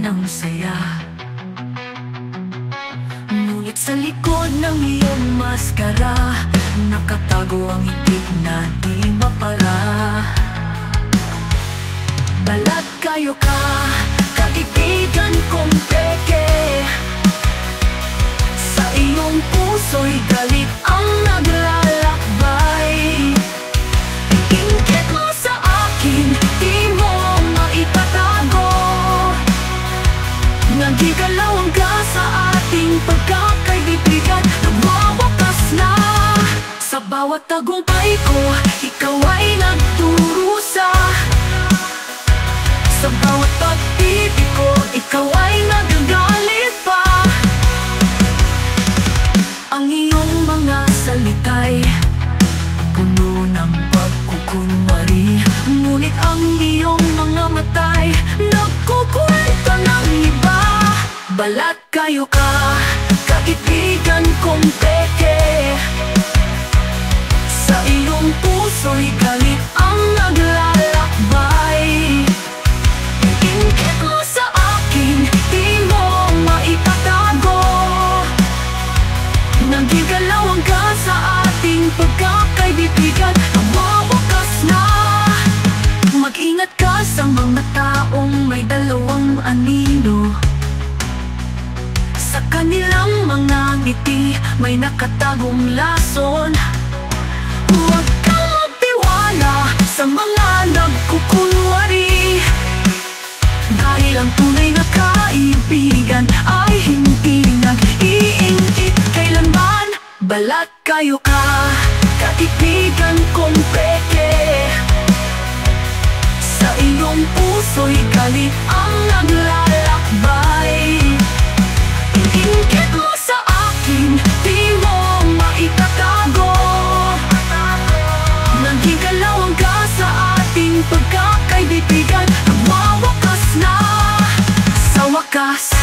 ng saya. Ngunit sa likod ng iyong maskara, nakatago ang itik na di mapara. Balat kayo ka, kaibigan kong peke. Sa iyong puso'y galit ang naglalakbay. Ingit mo sa akin, di mo maitatago. Nagigalaw ka sa ating pagkakaibigan, nagwawakas na. Sa bawat tagumpay ko, ikaw ay nagdurusa. Sa bawat pag-ibig ko, ikaw ay nagagalit pa. Ang iyong mga salita'y puno ng pagkukunwari, ngunit ang iyong mga mata'y nagkukwento ng iba. Balat kayo ka, kaibigan kong peke. Sa iyong puso'y galit ang naglalakbay. Ingit mo sa akin, di mo maitatago. Nagigalaw ka sa ating pagkakaibigan, nawawakas na. Mag-ingat ka sa mga taong may dalawang anino. Sa kanilang mga ngiti, may nakatagong lason. Huwag kang magtiwala sa mga nagkukunwari, dahil ang tunay na kaibigan ay hindi nag-iingit kailanman. Balat kayo ka, kaibigan kong peke. Sa iyong puso'y galit ang naglalakbay. Ingit mo sa akin, di mo maitatago. Nagigalaw ka sa ating pagkakaibigan, nagwawakas na. Sa wakas,